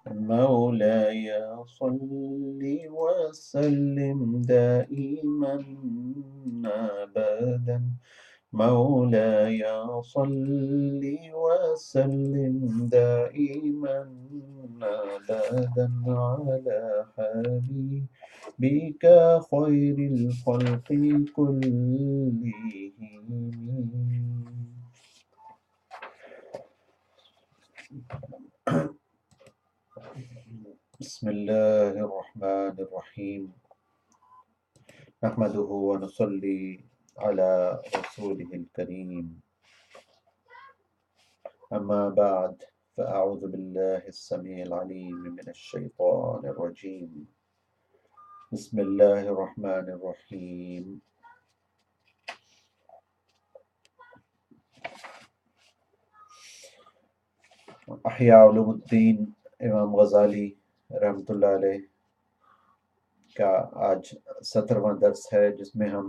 مولاي صل وسلم دائما أبدا مولاي صل وسلم دائما أبدا على حبيبك خير الخلق كلهم. بسم الله الرحمن الرحيم نحمده ونصلي على رسوله الكريم أما بعد فأعوذ بالله السميع العليم من الشيطان الرجيم بسم الله الرحمن الرحيم احیاء علوم الدین امام غزالی رحمۃ اللہ علیہ کا آج 17واں درس ہے، جس میں ہم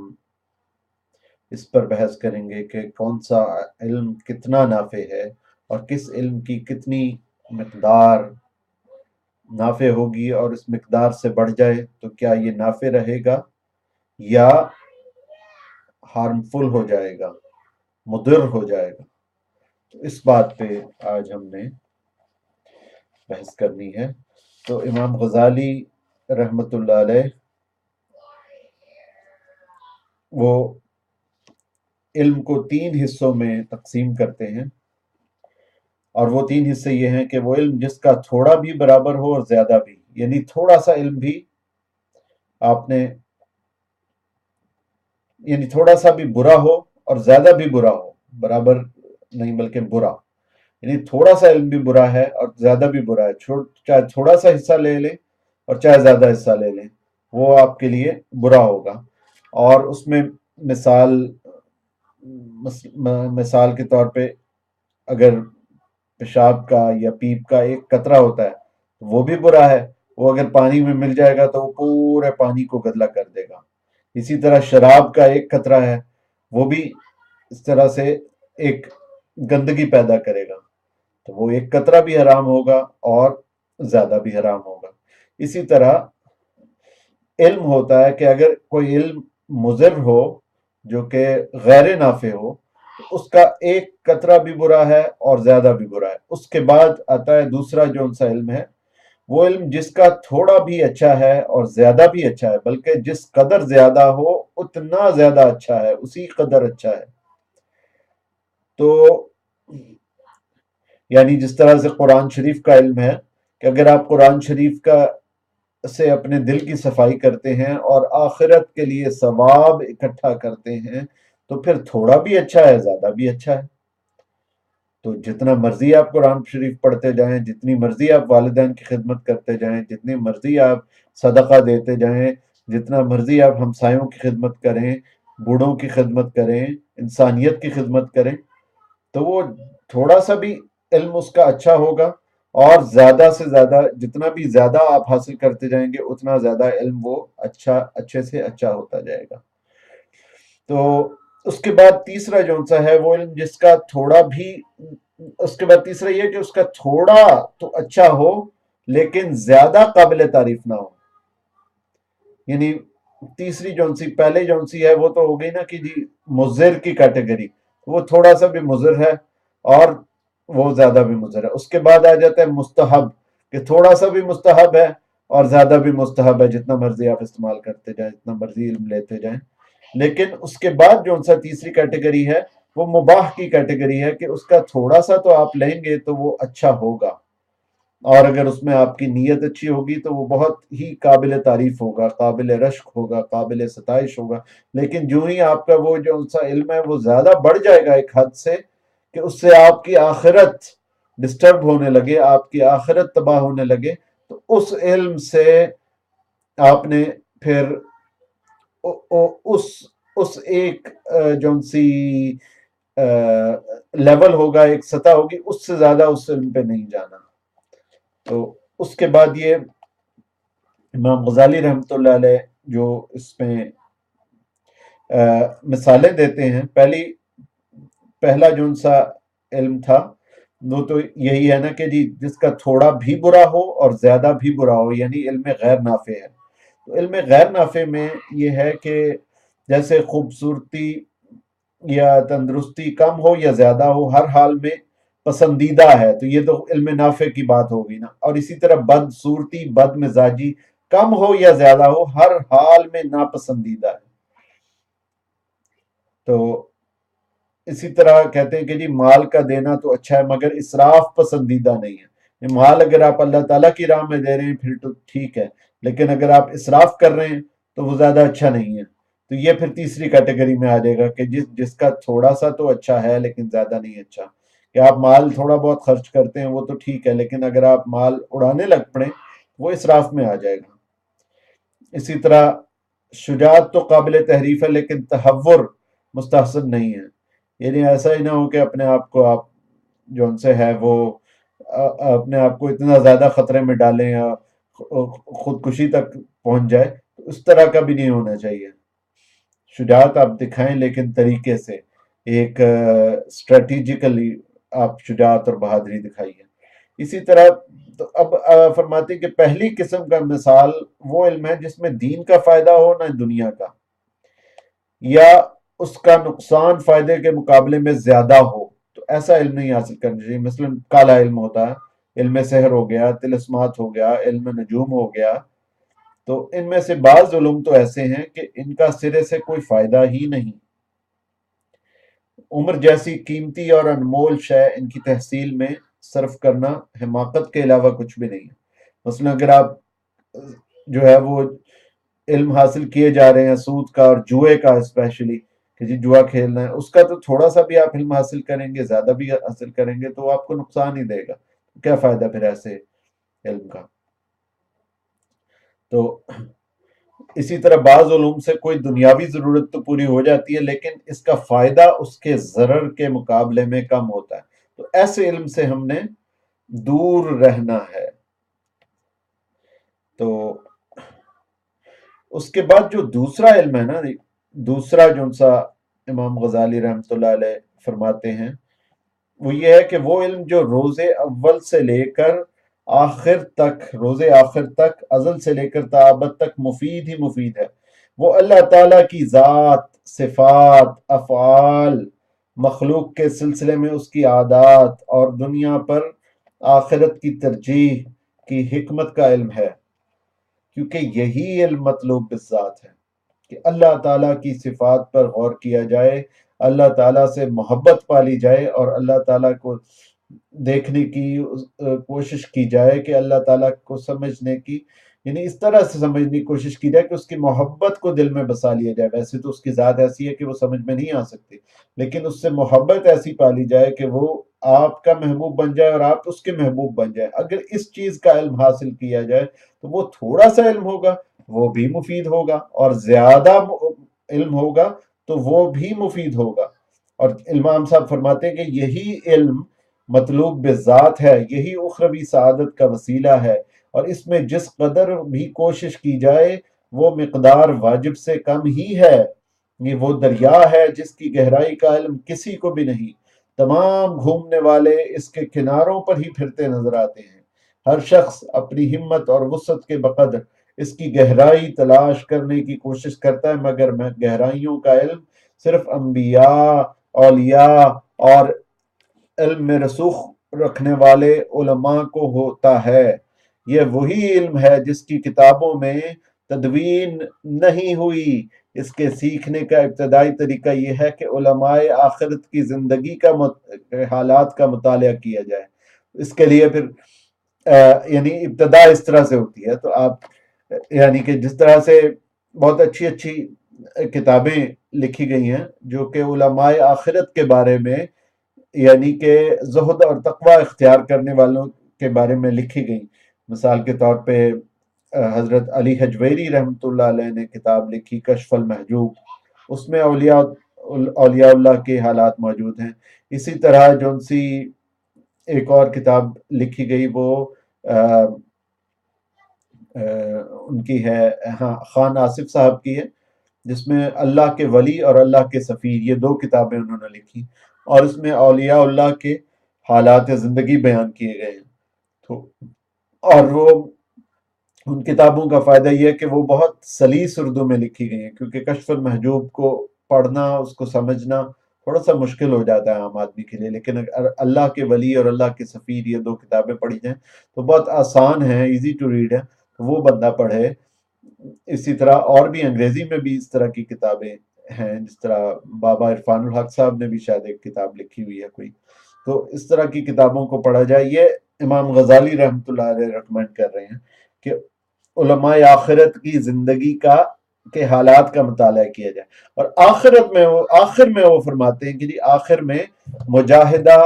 اس پر بحث کریں گے کہ کون سا علم کتنا نافع ہے اور کس علم کی کتنی مقدار نافع ہوگی، اور اس مقدار سے بڑھ جائے تو کیا یہ نافع رہے گا یا ہارمفل ہو جائے گا، مضر ہو جائے گا۔ تو اس بات پہ آج ہم نے بحث کرنی ہے۔ تو امام غزالی رحمۃ اللہ علیہ وہ علم کو 3 حصوں میں تقسیم کرتے ہیں، اور وہ 3 حصے یہ ہیں کہ وہ علم جس کا تھوڑا بھی برابر ہو اور زیادہ بھی، یعنی تھوڑا سا علم بھی آپ نے، یعنی تھوڑا سا بھی برا ہو اور زیادہ بھی برا ہو، برابر نہیں بلکہ برا، یعنی تھوڑا سا علم بھی برا ہے اور زیادہ بھی برا ہے، چاہے تھوڑا سا حصہ لے لیں اور چاہے زیادہ حصہ لے لیں، وہ آپ کے لیے برا ہوگا۔ اور اس میں مثال کے طور پہ اگر پیشاب کا یا پیپ کا ایک قطرہ ہوتا ہے تو وہ بھی برا ہے، وہ اگر پانی میں مل جائے گا تو وہ پورے پانی کو گدلا کر دے گا۔ اسی طرح شراب کا ایک قطرہ ہے، وہ بھی اس طرح سے ایک گندگی پیدا کرے گا، تو وہ ایک قطرہ بھی حرام ہوگا اور زیادہ بھی حرام ہوگا۔ اسی طرح علم ہوتا ہے کہ اگر کوئی علم مضر ہو جو کہ غیر نافع ہو تو اس کا ایک قطرہ بھی برا ہے اور زیادہ بھی برا ہے۔ اس کے بعد آتا ہے دوسرا جو سا علم ہے، وہ علم جس کا تھوڑا بھی اچھا ہے اور زیادہ بھی اچھا ہے، بلکہ جس قدر زیادہ ہو اتنا زیادہ اچھا ہے، اسی قدر اچھا ہے۔ تو یعنی جس طرح سے قرآن شریف کا علم ہے کہ اگر آپ قرآن شریف کا سے اپنے دل کی صفائی کرتے ہیں اور آخرت کے لیے ثواب اکٹھا کرتے ہیں تو پھر تھوڑا بھی اچھا ہے، زیادہ بھی اچھا ہے۔ تو جتنا مرضی آپ قرآن شریف پڑھتے جائیں، جتنی مرضی آپ والدین کی خدمت کرتے جائیں، جتنی مرضی آپ صدقہ دیتے جائیں، جتنا مرضی آپ ہمسایوں کی خدمت کریں، بوڑھوں کی خدمت کریں، انسانیت کی خدمت کریں، تو وہ تھوڑا سا بھی علم اس کا اچھا ہوگا، اور زیادہ سے زیادہ جتنا بھی زیادہ آپ حاصل کرتے جائیں گے اتنا زیادہ علم وہ اچھے سے اچھا ہوتا جائے گا۔ تو اس کے بعد تیسرا جو سا ہے وہ علم جس کا تھوڑا بھی، اس کے بعد تیسرا یہ کہ اس کا تھوڑا تو اچھا ہو لیکن زیادہ قابل تعریف نہ ہو۔ یعنی تیسری جونسی پہلے جونسی ہے وہ تو ہو گئی نا کہ جی مضر کی کیٹیگری، وہ تھوڑا سا بھی مضر ہے اور وہ زیادہ بھی مضر ہے۔ اس کے بعد آ جاتا ہے مستحب، کہ تھوڑا سا بھی مستحب ہے اور زیادہ بھی مستحب ہے، جتنا مرضی آپ استعمال کرتے جائیں، جتنا مرضی علم لیتے جائیں۔ لیکن اس کے بعد جو سا تیسری کیٹیگری ہے وہ مباح کی کیٹیگری ہے، کہ اس کا تھوڑا سا تو آپ لیں گے تو وہ اچھا ہوگا، اور اگر اس میں آپ کی نیت اچھی ہوگی تو وہ بہت ہی قابل تعریف ہوگا، قابل رشک ہوگا، قابل ستائش ہوگا۔ لیکن جو ہی آپ کا وہ جو سا علم ہے وہ زیادہ بڑھ جائے گا ایک حد سے، کہ اس سے آپ کی آخرت ڈسٹرب ہونے لگے، آپ کی آخرت تباہ ہونے لگے، تو اس علم سے آپ نے پھر اس ایک جون سی لیول ہوگا، ایک سطح ہوگی، اس سے زیادہ اس علم پہ نہیں جانا۔ تو اس کے بعد یہ امام غزالی رحمۃ اللہ علیہ جو اس میں مثالیں دیتے ہیں، پہلا جو سا علم تھا وہ تو یہی ہے نا کہ جی جس کا تھوڑا بھی برا ہو اور زیادہ بھی برا ہو، یعنی علم غیر نافع ہے۔ تو علم غیر نافع میں یہ ہے کہ جیسے خوبصورتی یا تندرستی کم ہو یا زیادہ ہو، ہر حال میں پسندیدہ ہے، تو یہ تو علم نافع کی بات ہوگی نا۔ اور اسی طرح بدصورتی، بد مزاجی کم ہو یا زیادہ ہو، ہر حال میں ناپسندیدہ ہے۔ تو اسی طرح کہتے ہیں کہ جی مال کا دینا تو اچھا ہے مگر اسراف پسندیدہ نہیں ہے۔ یہ مال اگر آپ اللہ تعالیٰ کی راہ میں دے رہے ہیں پھر تو ٹھیک ہے، لیکن اگر آپ اسراف کر رہے ہیں تو وہ زیادہ اچھا نہیں ہے۔ تو یہ پھر تیسری کیٹیگری میں آ جائے گا کہ جس کا تھوڑا سا تو اچھا ہے لیکن زیادہ نہیں اچھا، کہ آپ مال تھوڑا بہت خرچ کرتے ہیں وہ تو ٹھیک ہے، لیکن اگر آپ مال اڑانے لگ پڑیں وہ اسراف میں آ جائے گا۔ اسی طرح شجاعت تو قابل تحریف ہے لیکن تہور مستحسن نہیں ہے، یعنی ایسا ہی نہ ہو کہ اپنے آپ کو آپ جو ان سے ہے وہ اپنے آپ کو اتنا زیادہ خطرے میں ڈالیں یا خودکشی تک پہنچ جائے، تو اس طرح کا بھی نہیں ہونا چاہیے۔ شجاعت آپ دکھائیں لیکن طریقے سے، ایک اسٹریٹجیکلی آپ شجاعت اور بہادری دکھائیے۔ اسی طرح تو اب فرماتے ہیں کہ پہلی قسم کا مثال وہ علم ہے جس میں دین کا فائدہ ہو نہ دنیا کا، یا اس کا نقصان فائدے کے مقابلے میں زیادہ ہو، تو ایسا علم نہیں حاصل کرنا چاہیے۔ مثلا کالا علم ہوتا ہے، علم سحر ہو گیا، طلسمات ہو گیا، علم نجوم ہو گیا، تو ان میں سے بعض علوم تو ایسے ہیں کہ ان کا سرے سے کوئی فائدہ ہی نہیں۔ عمر جیسی قیمتی اور انمول شے ان کی تحصیل میں صرف کرنا حماقت کے علاوہ کچھ بھی نہیں ہے۔ مثلا اگر آپ جو ہے وہ علم حاصل کیے جا رہے ہیں سود کا اور جوئے کا اسپیشلی، کہ جی جوا کھیلنا ہے، اس کا تو تھوڑا سا بھی آپ علم حاصل کریں گے، زیادہ بھی حاصل کریں گے تو وہ آپ کو نقصان ہی دے گا، کیا فائدہ پھر ایسے علم کا؟ تو اسی طرح بعض علوم سے کوئی دنیاوی ضرورت تو پوری ہو جاتی ہے لیکن اس کا فائدہ اس کے ضرر کے مقابلے میں کم ہوتا ہے، تو ایسے علم سے ہم نے دور رہنا ہے۔ تو اس کے بعد جو دوسرا علم ہے نا، دوسرا جو سا امام غزالی رحمۃ اللہ علیہ فرماتے ہیں وہ یہ ہے کہ وہ علم جو روز اول سے لے کر آخر تک، روز آخر تک، ازل سے لے کر تابت تک مفید ہی مفید ہے، وہ اللہ تعالیٰ کی ذات، صفات، افعال، مخلوق کے سلسلے میں اس کی عادات اور دنیا پر آخرت کی ترجیح کی حکمت کا علم ہے، کیونکہ یہی علم مطلوب بالذات ہے کہ اللہ تعالیٰ کی صفات پر غور کیا جائے، اللہ تعالیٰ سے محبت پالی جائے اور اللہ تعالیٰ کو دیکھنے کی کوشش کی جائے، کہ اللہ تعالیٰ کو سمجھنے کی، یعنی اس طرح سے سمجھنے کی کوشش کی جائے کہ اس کی محبت کو دل میں بسا لیا جائے۔ ویسے تو اس کی ذات ایسی ہے کہ وہ سمجھ میں نہیں آ سکتی، لیکن اس سے محبت ایسی پالی جائے کہ وہ آپ کا محبوب بن جائے اور آپ اس کے محبوب بن جائے۔ اگر اس چیز کا علم حاصل کیا جائے تو وہ تھوڑا سا علم ہوگا وہ بھی مفید ہوگا، اور زیادہ علم ہوگا تو وہ بھی مفید ہوگا۔ اور امام صاحب فرماتے ہیں کہ یہی علم مطلوب بذات ہے، یہی اخروی سعادت کا وسیلہ ہے، اور اس میں جس قدر بھی کوشش کی جائے وہ مقدار واجب سے کم ہی ہے۔ یہ وہ دریا ہے جس کی گہرائی کا علم کسی کو بھی نہیں، تمام گھومنے والے اس کے کناروں پر ہی پھرتے نظر آتے ہیں، ہر شخص اپنی ہمت اور وسعت کے بقدر اس کی گہرائی تلاش کرنے کی کوشش کرتا ہے، مگر گہرائیوں کا علم صرف انبیاء، اولیاء اور علم میں رسوخ رکھنے والے علماء کو ہوتا ہے۔ یہ وہی علم ہے جس کی کتابوں میں تدوین نہیں ہوئی۔ اس کے سیکھنے کا ابتدائی طریقہ یہ ہے کہ علماء آخرت کی زندگی کا حالات کا مطالعہ کیا جائے۔ اس کے لیے پھر یعنی ابتدا اس طرح سے ہوتی ہے، تو آپ یعنی کہ جس طرح سے بہت اچھی اچھی کتابیں لکھی گئی ہیں جو کہ علماء آخرت کے بارے میں، یعنی کہ زہد اور تقوی اختیار کرنے والوں کے بارے میں لکھی گئی۔ مثال کے طور پہ حضرت علی حجویری رحمۃ اللہ علیہ نے کتاب لکھی کشف المحجوب، اس میں اولیاء اللہ کے حالات موجود ہیں۔ اسی طرح جو سی ایک اور کتاب لکھی گئی وہ ان کی ہے، ہاں، خان آصف صاحب کی ہے، جس میں اللہ کے ولی اور اللہ کے سفیر، یہ دو کتابیں انہوں نے لکھی، اور اس میں اولیاء اللہ کے حالات زندگی بیان کیے گئے ہیں. تو اور وہ ان کتابوں کا فائدہ یہ ہے کہ وہ بہت سلیس اردو میں لکھی گئی ہیں، کیونکہ کشف المحجوب کو پڑھنا، اس کو سمجھنا تھوڑا سا مشکل ہو جاتا ہے عام آدمی کے لیے، لیکن اگر اللہ کے ولی اور اللہ کے سفیر یہ دو کتابیں پڑھی جائیں تو بہت آسان ہے، ایزی ٹو ریڈ ہے، تو وہ بندہ پڑھے. اسی طرح اور بھی انگریزی میں بھی اس طرح کی کتابیں ہیں، جس طرح بابا عرفان الحق صاحب نے بھی شاید ایک کتاب لکھی ہوئی ہے کوئی. تو اس طرح کی کتابوں کو پڑھا جائے. یہ امام غزالی رحمۃ اللہ علیہ ریکمینڈ کر رہے ہیں کہ علماء آخرت کی زندگی کے حالات کا مطالعہ کیا جائے. اور آخر میں وہ فرماتے ہیں کہ جی آخر میں مجاہدہ،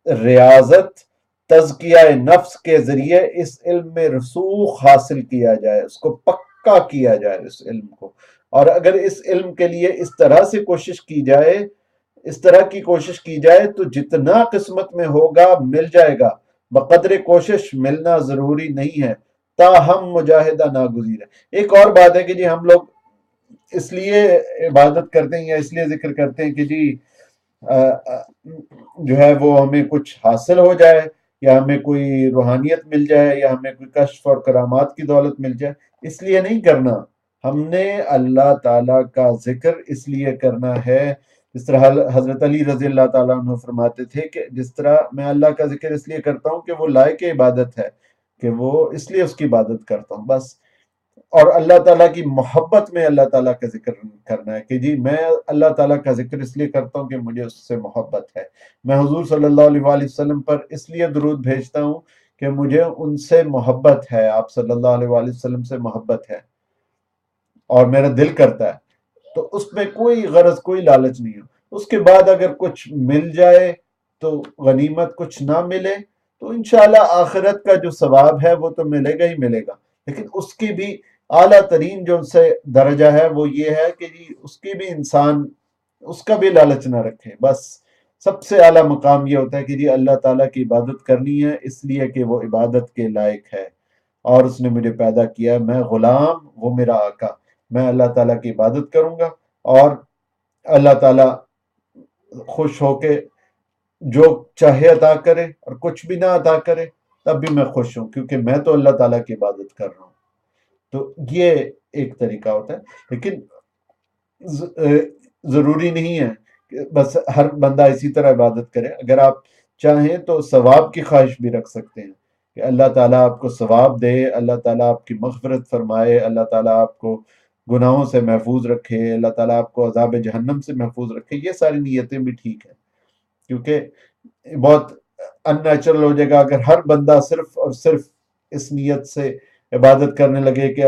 ریاضت، تزکیہ نفس کے ذریعے اس علم میں رسوخ حاصل کیا جائے، اس کو پکا کیا جائے اس علم کو. اور اگر اس علم کے لیے اس طرح سے کوشش کی جائے، اس طرح کی کوشش کی جائے تو جتنا قسمت میں ہوگا مل جائے گا. بقدر کوشش ملنا ضروری نہیں ہے، تاہم مجاہدہ ناگزیر ہے. ایک اور بات ہے کہ جی ہم لوگ اس لیے عبادت کرتے ہیں یا اس لیے ذکر کرتے ہیں کہ جی جو ہے وہ ہمیں کچھ حاصل ہو جائے، یا ہمیں کوئی روحانیت مل جائے، یا ہمیں کوئی کشف اور کرامات کی دولت مل جائے. اس لیے نہیں کرنا. ہم نے اللہ تعالیٰ کا ذکر اس لیے کرنا ہے، جس طرح حضرت علی رضی اللہ تعالیٰ عنہ فرماتے تھے کہ جس طرح میں اللہ کا ذکر اس لیے کرتا ہوں کہ وہ لائق عبادت ہے، کہ وہ اس لیے اس کی عبادت کرتا ہوں بس. اور اللہ تعالیٰ کی محبت میں اللہ تعالیٰ کا ذکر کرنا ہے کہ جی میں اللہ تعالیٰ کا ذکر اس لیے کرتا ہوں کہ مجھے اس سے محبت ہے. میں حضور صلی اللہ علیہ وآلہ وسلم پر اس لیے درود بھیجتا ہوں کہ مجھے ان سے محبت ہے، آپ صلی اللہ علیہ وآلہ وسلم سے محبت ہے اور میرا دل کرتا ہے. تو اس میں کوئی غرض، کوئی لالچ نہیں ہے. اس کے بعد اگر کچھ مل جائے تو غنیمت، کچھ نہ ملے تو انشاءاللہ آخرت کا جو ثواب ہے وہ تو ملے گا ہی ملے گا. لیکن اس کی بھی اعلیٰ ترین جو سے درجہ ہے وہ یہ ہے کہ جی اس کی بھی انسان اس کا بھی لالچ نہ رکھے. بس سب سے اعلیٰ مقام یہ ہوتا ہے کہ جی اللہ تعالیٰ کی عبادت کرنی ہے اس لیے کہ وہ عبادت کے لائق ہے اور اس نے مجھے پیدا کیا. میں غلام، وہ میرا آقا. میں اللہ تعالیٰ کی عبادت کروں گا اور اللہ تعالیٰ خوش ہو کے جو چاہے عطا کرے، اور کچھ بھی نہ عطا کرے تب بھی میں خوش ہوں، کیونکہ میں تو اللہ تعالیٰ کی عبادت کر رہا ہوں. تو یہ ایک طریقہ ہوتا ہے. لیکن ضروری نہیں ہے کہ بس ہر بندہ اسی طرح عبادت کرے. اگر آپ چاہیں تو ثواب کی خواہش بھی رکھ سکتے ہیں کہ اللہ تعالیٰ آپ کو ثواب دے، اللہ تعالیٰ آپ کی مغفرت فرمائے، اللہ تعالیٰ آپ کو گناہوں سے محفوظ رکھے، اللہ تعالیٰ آپ کو عذاب جہنم سے محفوظ رکھے. یہ ساری نیتیں بھی ٹھیک ہیں، کیونکہ بہت ان نیچرل ہو جائے گا اگر ہر بندہ صرف اور صرف اس نیت سے عبادت کرنے لگے کہ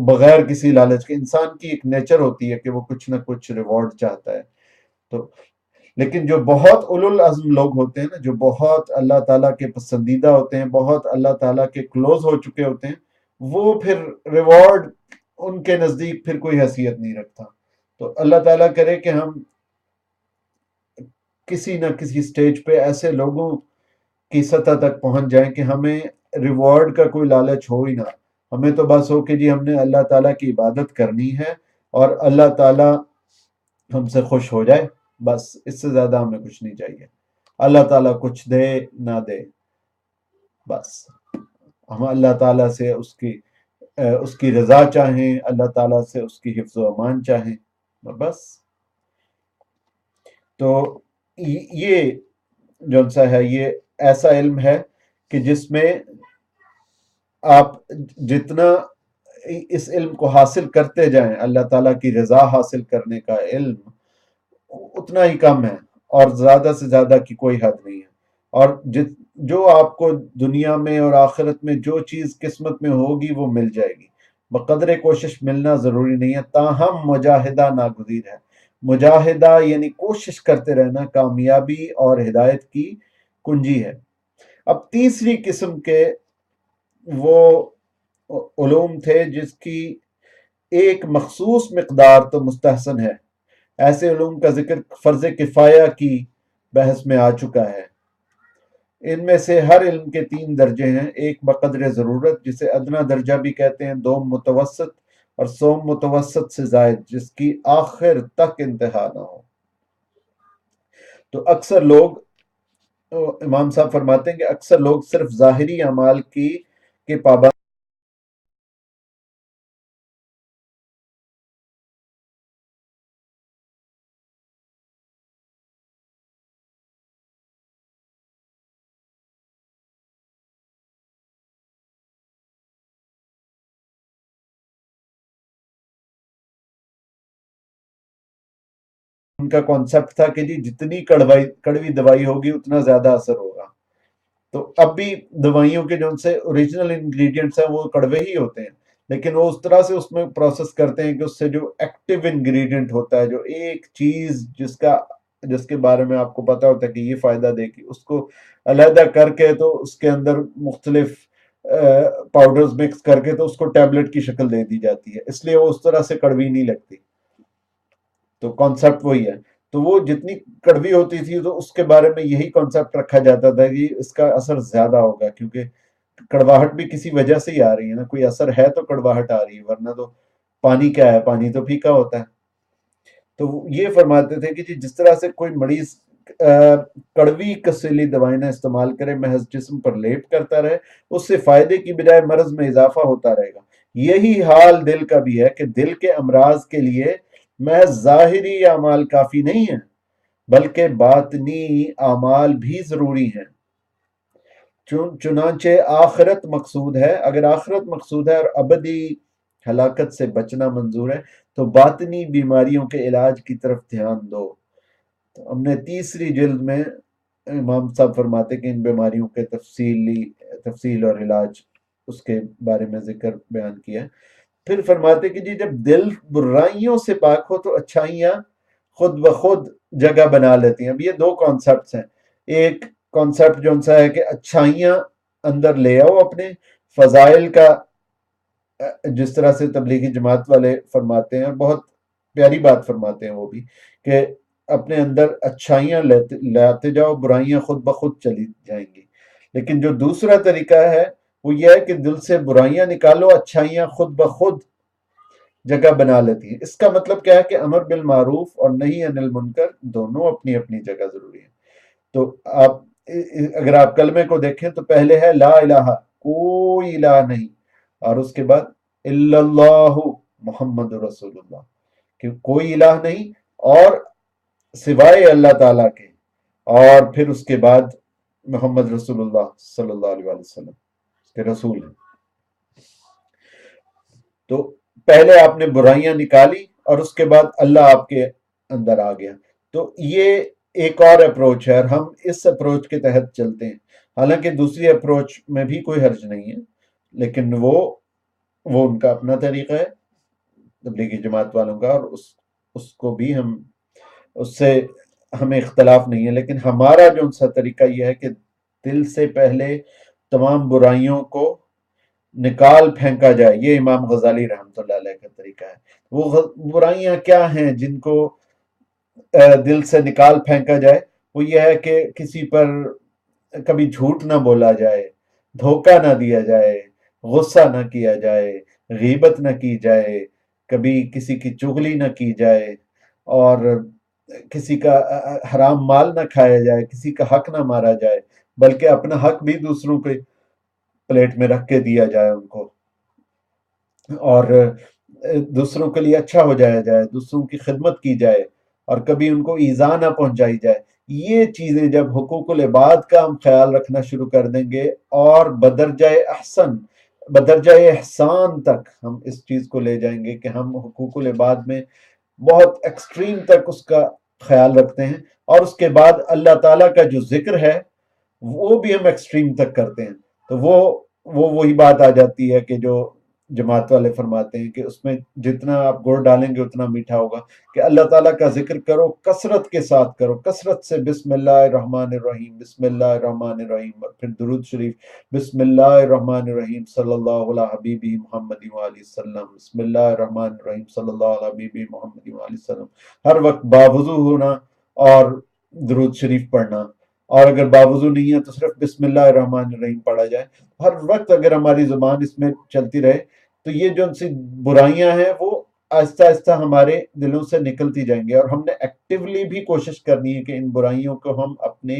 بغیر کسی لالچ کے. انسان کی ایک نیچر ہوتی ہے کہ وہ کچھ نہ کچھ ریوارڈ چاہتا ہے. تو لیکن جو بہت اولو العزم لوگ ہوتے ہیں نا، جو بہت اللہ تعالیٰ کے پسندیدہ ہوتے ہیں، بہت اللہ تعالیٰ کے کلوز ہو چکے ہوتے ہیں، وہ پھر ریوارڈ ان کے نزدیک پھر کوئی حیثیت نہیں رکھتا. تو اللہ تعالیٰ کرے کہ ہم کسی نہ کسی سٹیج پہ ایسے لوگوں کی سطح تک پہنچ جائیں کہ ہمیں ریوارڈ کا کوئی لالچ ہو ہی نہ. ہمیں تو بس ہو کہ جی ہم نے اللہ تعالیٰ کی عبادت کرنی ہے اور اللہ تعالیٰ ہم سے خوش ہو جائے، بس اس سے زیادہ ہمیں کچھ نہیں چاہیے. اللہ تعالیٰ کچھ دے نہ دے، بس ہم اللہ تعالیٰ سے اس کی رضا چاہیں، اللہ تعالیٰ سے اس کی حفظ و امان چاہیں، بس. تو یہ جو سا ہے یہ ایسا علم ہے کہ جس میں آپ جتنا اس علم کو حاصل کرتے جائیں، اللہ تعالیٰ کی رضا حاصل کرنے کا علم اتنا ہی کم ہے، اور زیادہ سے زیادہ کی کوئی حد نہیں ہے. اور جو آپ کو دنیا میں اور آخرت میں جو چیز قسمت میں ہوگی وہ مل جائے گی. بقدر کوشش ملنا ضروری نہیں ہے، تاہم مجاہدہ ناگزیر ہے. مجاہدہ یعنی کوشش کرتے رہنا کامیابی اور ہدایت کی کنجی ہے. اب تیسری قسم کے وہ علوم تھے جس کی ایک مخصوص مقدار تو مستحسن ہے. ایسے علوم کا ذکر فرض کفایہ کی بحث میں آ چکا ہے. ان میں سے ہر علم کے 3 درجے ہیں: ایک بقدر ضرورت جسے ادنا درجہ بھی کہتے ہیں، دوم متوسط، اور سوم متوسط سے زائد جس کی آخر تک انتہا نہ ہو. تو اکثر لوگ تو امام صاحب فرماتے ہیں کہ اکثر لوگ صرف ظاہری اعمال کی کے پابند ان کا کانسیپٹ تھا کہ جی جتنی کڑوی دوائی ہوگی اتنا زیادہ اثر ہوگا. تو اب بھی دوائیوں کے جو ان سے اوریجنل انگریڈینٹس ہیں وہ کڑوے ہی ہوتے ہیں، لیکن وہ اس طرح سے اس میں پروسیس کرتے ہیں کہ اس سے جو ایکٹیو انگریڈینٹ ہوتا ہے، جو ایک چیز جس کے بارے میں آپ کو پتا ہوتا ہے کہ یہ فائدہ دے گی، اس کو علیحدہ کر کے تو اس کے اندر مختلف پاؤڈرز مکس کر کے تو اس کو ٹیبلٹ کی شکل دے دی جاتی ہے، اس لیے وہ اس طرح سے کڑوی نہیں لگتی. تو کانسیپٹ وہی ہے. تو وہ جتنی کڑوی ہوتی تھی تو اس کے بارے میں یہی کانسیپٹ رکھا جاتا تھا کہ اس کا اثر زیادہ ہوگا، کیونکہ کڑواہٹ بھی کسی وجہ سے ہی آ رہی ہے نا، کوئی اثر ہے تو کڑواہٹ آ رہی ہے، ورنہ تو پانی کیا ہے، پانی تو پھیکا ہوتا ہے. تو وہ یہ فرماتے تھے کہ جی جس طرح سے کوئی مریض کڑوی کسیلی دوائیں نہ استعمال کرے، محض جسم پر لیپ کرتا رہے، اس سے فائدے کی بجائے مرض میں اضافہ ہوتا رہے گا. یہی حال دل کا بھی ہے کہ دل کے امراض کے لیے محض ظاہری اعمال کافی نہیں ہیں، بلکہ باطنی اعمال بھی ضروری ہیں. چنانچہ آخرت مقصود ہے، اگر آخرت مقصود ہے اور ابدی ہلاکت سے بچنا منظور ہے تو باطنی بیماریوں کے علاج کی طرف دھیان دو. تو ہم نے تیسری جلد میں امام صاحب فرماتے کہ ان بیماریوں کے تفصیل اور علاج اس کے بارے میں ذکر بیان کیا. پھر فرماتے کہ جی جب دل برائیوں سے پاک ہو تو اچھائیاں خود بخود جگہ بنا لیتی ہیں. اب یہ دو کانسیپٹس ہیں. ایک کانسیپٹ جو سا ہے کہ اچھائیاں اندر لے آؤ اپنے فضائل کا، جس طرح سے تبلیغی جماعت والے فرماتے ہیں، بہت پیاری بات فرماتے ہیں وہ بھی، کہ اپنے اندر اچھائیاں لاتے جاؤ، برائیاں خود بخود چلی جائیں گی. لیکن جو دوسرا طریقہ ہے وہ یہ ہے کہ دل سے برائیاں نکالو، اچھائیاں خود بخود جگہ بنا لیتی ہیں. اس کا مطلب کیا ہے کہ امر بالمعروف اور نہی عن المنکر دونوں اپنی اپنی جگہ ضروری ہیں. تو آپ اگر آپ کلمے کو دیکھیں تو پہلے ہے لا الہ، کوئی الہ نہیں، اور اس کے بعد الا اللہ محمد رسول اللہ، کہ کوئی الہ نہیں اور سوائے اللہ تعالیٰ کے، اور پھر اس کے بعد محمد رسول اللہ صلی اللہ علیہ وسلم کے رسول ہیں. تو پہلے آپ نے برائیاں نکالی اور اس کے بعد اللہ آپ کے اندر آ گیا. تو یہ ایک اور اپروچ ہے اور ہم اس اپروچ کے تحت چلتے ہیں. حالانکہ دوسری اپروچ میں بھی کوئی حرج نہیں ہے، لیکن وہ ان کا اپنا طریقہ ہے تبلیغی جماعت والوں کا، اور اس کو بھی اس سے ہمیں اختلاف نہیں ہے. لیکن ہمارا جو سا طریقہ یہ ہے کہ دل سے پہلے تمام برائیوں کو نکال پھینکا جائے. یہ امام غزالی رحمۃ اللہ علیہ کا طریقہ ہے. وہ برائیاں کیا ہیں جن کو دل سے نکال پھینکا جائے؟ وہ یہ ہے کہ کسی پر کبھی جھوٹ نہ بولا جائے، دھوکہ نہ دیا جائے، غصہ نہ کیا جائے، غیبت نہ کی جائے، کبھی کسی کی چغلی نہ کی جائے، اور کسی کا حرام مال نہ کھایا جائے، کسی کا حق نہ مارا جائے، بلکہ اپنا حق بھی دوسروں کے پلیٹ میں رکھ کے دیا جائے ان کو، اور دوسروں کے لیے اچھا ہو جایا جائے، دوسروں کی خدمت کی جائے، اور کبھی ان کو ایذا نہ پہنچائی جائے. یہ چیزیں جب حقوق العباد کا ہم خیال رکھنا شروع کر دیں گے اور بدرجہ احسان تک ہم اس چیز کو لے جائیں گے کہ ہم حقوق العباد میں بہت ایکسٹریم تک اس کا خیال رکھتے ہیں، اور اس کے بعد اللہ تعالیٰ کا جو ذکر ہے وہ بھی ہم ایکسٹریم تک کرتے ہیں. تو وہی بات آ جاتی ہے کہ جو جماعت والے فرماتے ہیں کہ اس میں جتنا آپ گڑ ڈالیں گے اتنا میٹھا ہوگا، کہ اللہ تعالیٰ کا ذکر کرو، کثرت کے ساتھ کرو، کثرت سے بسم اللہ الرحمن الرحیم، بسم اللہ الرحمن الرحیم، اور پھر درود شریف، بسم اللہ الرحمن الرحیم صلی اللہ علیہ حبیبی محمد وآلہ وسلم، بسم اللہ الرحمن الرحیم صلی اللہ علیہ حبیبی محمد وآلہ وسلم. ہر وقت باوضو ہونا اور درود شریف پڑھنا، اور اگر باوضو نہیں ہے تو صرف بسم اللہ الرحمن الرحیم پڑھا جائے. ہر وقت اگر ہماری زبان اس میں چلتی رہے تو یہ جو ان سی برائیاں ہیں وہ آہستہ آہستہ ہمارے دلوں سے نکلتی جائیں گے، اور ہم نے ایکٹیولی بھی کوشش کرنی ہے کہ ان برائیوں کو ہم اپنے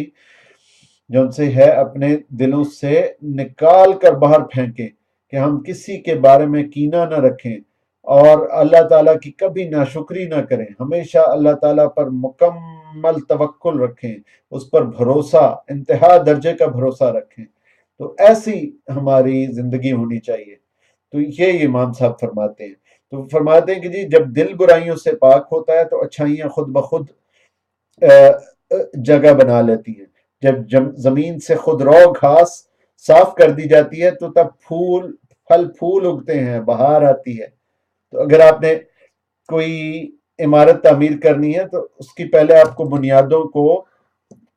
جو ان سے ہے اپنے دلوں سے نکال کر باہر پھینکیں، کہ ہم کسی کے بارے میں کینہ نہ رکھیں اور اللہ تعالیٰ کی کبھی ناشکری نہ کریں، ہمیشہ اللہ تعالیٰ پر مکمل توکل رکھیں، اس پر بھروسہ، انتہا درجے کا بھروسہ رکھیں۔ تو ایسی ہماری زندگی ہونی چاہیے۔ تو یہ امام صاحب فرماتے ہیں، تو فرماتے ہیں کہ جی جب دل برائیوں سے پاک ہوتا ہے تو اچھائیاں خود بخود جگہ بنا لیتی ہیں۔ جب زمین سے خود رو گھاس صاف کر دی جاتی ہے تو تب پھل پھول اگتے ہیں، بہار آتی ہے۔ تو اگر آپ نے کوئی عمارت تعمیر کرنی ہے تو اس کی پہلے آپ کو بنیادوں کو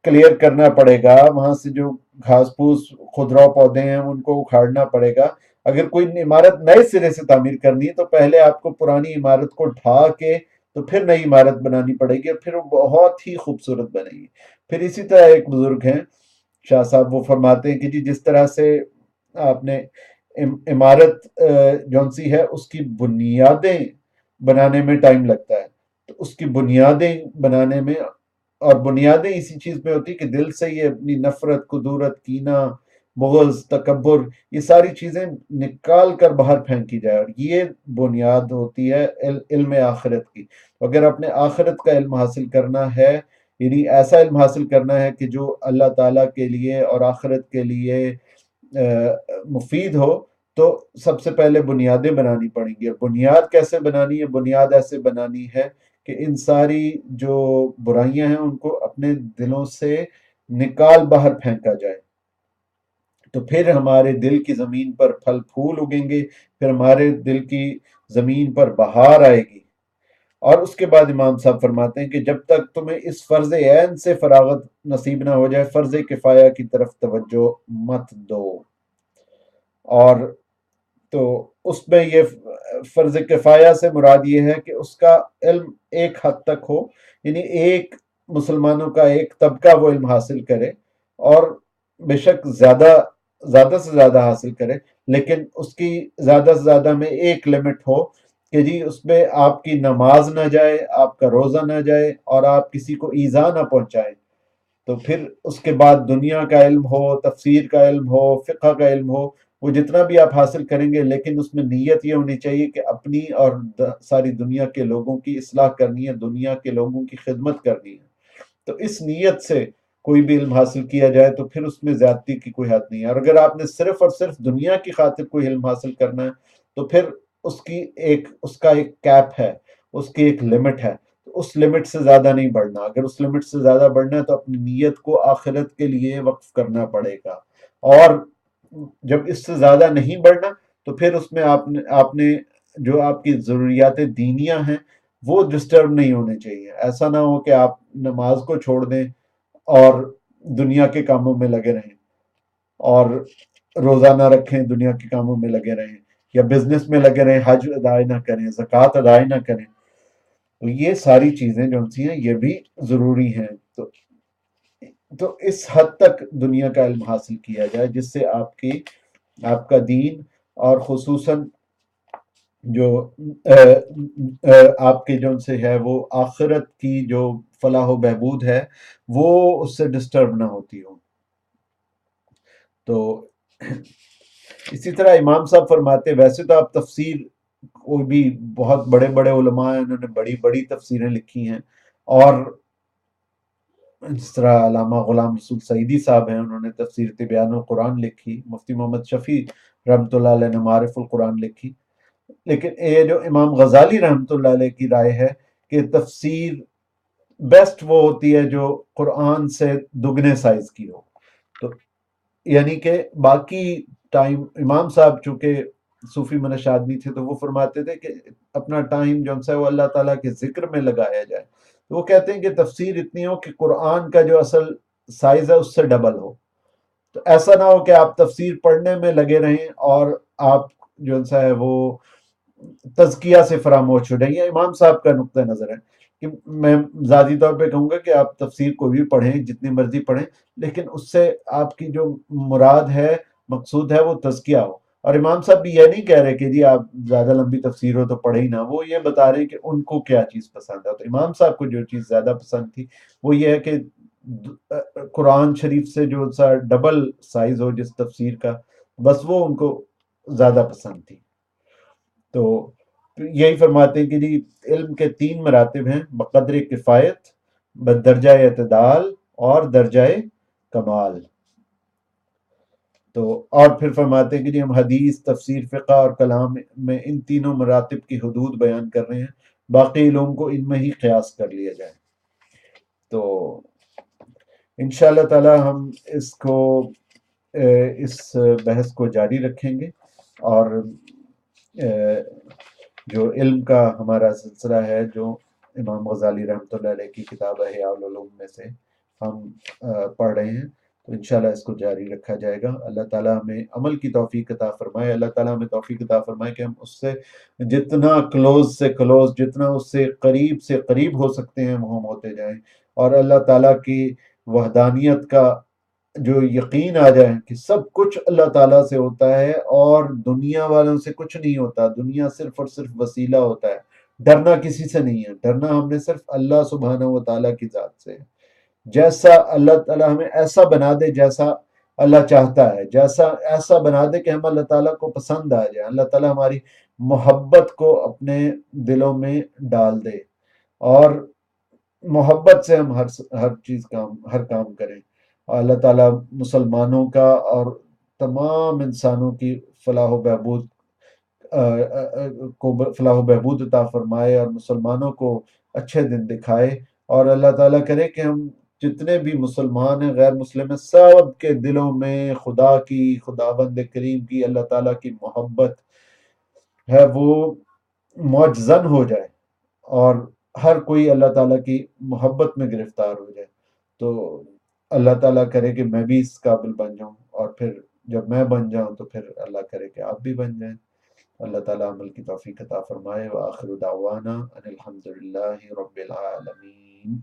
کلیئر کرنا پڑے گا، وہاں سے جو گھاس پھوس خضرا پودے ہیں ان کو اکھاڑنا پڑے گا۔ اگر کوئی عمارت نئے سرے سے تعمیر کرنی ہے تو پہلے آپ کو پرانی عمارت کو ڈھا کے تو پھر نئی عمارت بنانی پڑے گی، اور پھر وہ بہت ہی خوبصورت بنے گی۔ پھر اسی طرح ایک بزرگ ہیں شاہ صاحب، وہ فرماتے ہیں کہ جی جس طرح سے آپ نے عمارت جون سی ہے اس کی بنیادیں بنانے میں ٹائم لگتا ہے، تو اس کی بنیادیں بنانے میں، اور بنیادیں اسی چیز میں ہوتی کہ دل سے یہ اپنی نفرت، کدورت، کینہ، بغض، تکبر، یہ ساری چیزیں نکال کر باہر پھینکی جائے، اور یہ بنیاد ہوتی ہے علم آخرت کی۔ اگر اپنے آخرت کا علم حاصل کرنا ہے، یعنی ایسا علم حاصل کرنا ہے کہ جو اللہ تعالیٰ کے لیے اور آخرت کے لیے مفید ہو، تو سب سے پہلے بنیادیں بنانی پڑیں گی۔ اور بنیاد کیسے بنانی ہے؟ بنیاد ایسے بنانی ہے کہ ان ساری جو برائیاں ہیں ان کو اپنے دلوں سے نکال باہر پھینکا جائے، تو پھر ہمارے دل کی زمین پر پھل پھول اگیں گے، پھر ہمارے دل کی زمین پر بہار آئے گی۔ اور اس کے بعد امام صاحب فرماتے ہیں کہ جب تک تمہیں اس فرض عین سے فراغت نصیب نہ ہو جائے، فرض کفایہ کی طرف توجہ مت دو۔ اور تو اس میں یہ فرض کفایہ سے مراد یہ ہے کہ اس کا علم ایک حد تک ہو، یعنی ایک مسلمانوں کا ایک طبقہ وہ علم حاصل کرے، اور بے شک زیادہ سے زیادہ حاصل کرے، لیکن اس کی زیادہ سے زیادہ میں ایک لمٹ ہو کہ جی اس میں آپ کی نماز نہ جائے، آپ کا روزہ نہ جائے، اور آپ کسی کو ایذا نہ پہنچائیں۔ تو پھر اس کے بعد دنیا کا علم ہو، تفسیر کا علم ہو، فقہ کا علم ہو، وہ جتنا بھی آپ حاصل کریں گے، لیکن اس میں نیت یہ ہونی چاہیے کہ اپنی اور ساری دنیا کے لوگوں کی اصلاح کرنی ہے، دنیا کے لوگوں کی خدمت کرنی ہے۔ تو اس نیت سے کوئی بھی علم حاصل کیا جائے تو پھر اس میں زیادتی کی کوئی حد نہیں ہے۔ اور اگر آپ نے صرف اور صرف دنیا کی خاطر کوئی علم حاصل کرنا ہے تو پھر اس کا ایک کیپ ہے، اس کی ایک لمٹ ہے، تو اس لمٹ سے زیادہ نہیں بڑھنا۔ اگر اس لمٹ سے زیادہ بڑھنا ہے تو اپنی نیت کو آخرت کے لیے وقف کرنا پڑے گا، اور جب اس سے زیادہ نہیں بڑھنا تو پھر اس میں آپ نے جو آپ کی ضروریات دینیہ ہیں وہ ڈسٹرب نہیں ہونے چاہیے۔ ایسا نہ ہو کہ آپ نماز کو چھوڑ دیں اور دنیا کے کاموں میں لگے رہیں، اور روزہ نہ رکھیں، دنیا کے کاموں میں لگے رہیں، یا بزنس میں لگے رہیں، حج ادائی نہ کریں، زکوٰۃ ادائی نہ کریں۔ تو یہ ساری چیزیں جو سی ہیں یہ بھی ضروری ہیں۔ تو اس حد تک دنیا کا علم حاصل کیا جائے جس سے آپ کا دین، اور خصوصاً جو آپ کے جو سے ہے وہ آخرت کی جو فلاح و بہبود ہے وہ اس سے ڈسٹرب نہ ہوتی ہو۔ تو اسی طرح امام صاحب فرماتے، ویسے تو آپ تفسیر، کوئی بھی بہت بڑے بڑے علماء ہیں، انہوں نے بڑی بڑی تفسیریں لکھی ہیں، اور جس طرح علامہ غلام رسول سعیدی صاحب ہیں، انہوں نے تفسیر تبیان القرآن لکھی، مفتی محمد شفیع رحمۃ اللہ علیہ نے معارف القرآن لکھی۔ لیکن یہ جو امام غزالی رحمۃ اللہ علیہ کی رائے ہے کہ تفسیر بیسٹ وہ ہوتی ہے جو قرآن سے دگنے سائز کی ہو۔ تو یعنی کہ باقی ٹائم، امام صاحب چونکہ صوفی منش آدمی تھے تو وہ فرماتے تھے کہ اپنا ٹائم جو ہے وہ اللہ تعالیٰ کے ذکر میں لگایا جائے۔ تو وہ کہتے ہیں کہ تفسیر اتنی ہو کہ قرآن کا جو اصل سائز ہے اس سے ڈبل ہو۔ تو ایسا نہ ہو کہ آپ تفسیر پڑھنے میں لگے رہیں اور آپ جو ہے وہ تزکیہ سے فراموش ہو جائیں۔ یہ امام صاحب کا نقطہ نظر ہے کہ میں ذاتی طور پہ کہوں گا کہ آپ تفسیر کو بھی پڑھیں، جتنی مرضی پڑھیں، لیکن اس سے آپ کی جو مراد ہے، مقصود ہے، وہ تزکیہ ہو۔ اور امام صاحب بھی یہ نہیں کہہ رہے کہ جی آپ زیادہ لمبی تفسیر ہو تو پڑھے ہی نہ، وہ یہ بتا رہے ہیں کہ ان کو کیا چیز پسند ہے۔ تو امام صاحب کو جو چیز زیادہ پسند تھی وہ یہ ہے کہ قرآن شریف سے جو سا ڈبل سائز ہو جس تفسیر کا، بس وہ ان کو زیادہ پسند تھی۔ تو یہی فرماتے ہیں کہ جی علم کے 3 مراتب ہیں: بقدر کفایت، بدرجہ اعتدال، اور درجہ کمال۔ تو اور پھر فرماتے ہیں کہ جی ہم حدیث، تفسیر، فقہ اور کلام میں ان تینوں مراتب کی حدود بیان کر رہے ہیں، باقی علوم کو ان میں ہی قیاس کر لیا جائے۔ تو انشاءاللہ تعالی ہم اس بحث کو جاری رکھیں گے، اور جو علم کا ہمارا سلسلہ ہے، جو امام غزالی رحمۃ اللہ علیہ کی کتاب احیاء العلوم میں سے ہم پڑھ رہے ہیں، تو انشاءاللہ اس کو جاری رکھا جائے گا۔ اللہ تعالیٰ ہمیں عمل کی توفیق عطا فرمائے، اللہ تعالیٰ ہمیں توفیق عطا فرمائے کہ ہم اس سے جتنا کلوز سے کلوز، جتنا اس سے قریب ہو سکتے ہیں وہ ہم ہوتے جائیں، اور اللہ تعالیٰ کی وحدانیت کا جو یقین آ جائے کہ سب کچھ اللہ تعالیٰ سے ہوتا ہے اور دنیا والوں سے کچھ نہیں ہوتا، دنیا صرف اور صرف وسیلہ ہوتا ہے۔ ڈرنا کسی سے نہیں ہے، ڈرنا ہم نے صرف اللہ سبحانہ و تعالیٰ کی ذات سے ہے۔ جیسا اللہ تعالیٰ ہمیں ایسا بنا دے جیسا اللہ چاہتا ہے، ایسا بنا دے کہ ہم اللہ تعالیٰ کو پسند آ جائے، اللہ تعالیٰ ہماری محبت کو اپنے دلوں میں ڈال دے، اور محبت سے ہم ہر کام کریں۔ اللہ تعالیٰ مسلمانوں کا اور تمام انسانوں کی فلاح و بہبود فلاح و بہبود عطا فرمائے، اور مسلمانوں کو اچھے دن دکھائے، اور اللہ تعالیٰ کرے کہ ہم جتنے بھی مسلمان ہیں، غیر مسلم ہیں، سب کے دلوں میں خداوند کریم کی، اللہ تعالیٰ کی محبت ہے وہ معجزن ہو جائے، اور ہر کوئی اللہ تعالیٰ کی محبت میں گرفتار ہو جائے۔ تو اللہ تعالیٰ کرے کہ میں بھی اس قابل بن جاؤں، اور پھر جب میں بن جاؤں تو پھر اللہ کرے کہ آپ بھی بن جائیں۔ اللہ تعالیٰ عمل کی توفیق عطا فرمائے، وآخر دعوانا ان الحمد للہ رب العالمین۔